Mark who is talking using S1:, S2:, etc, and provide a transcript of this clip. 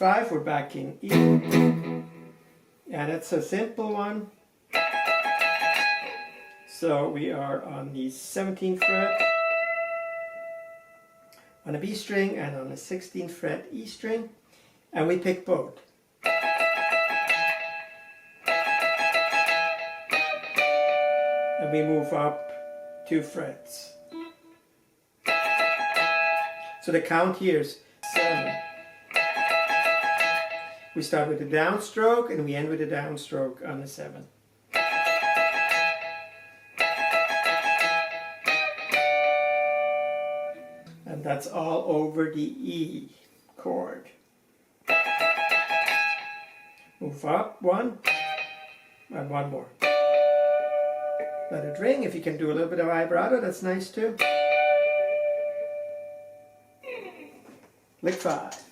S1: 5, we're back in E. And it's a simple one. So we are on the 17th fret, on a B string, and on the 16th fret E string. And we pick both. And we move up 2 frets. So the count here is 7. We start with a downstroke and we end with a downstroke on the 7. And that's all over the E chord. Move up 1 and 1 more. Let it ring. If you can do a little bit of vibrato, that's nice too. Lick 5.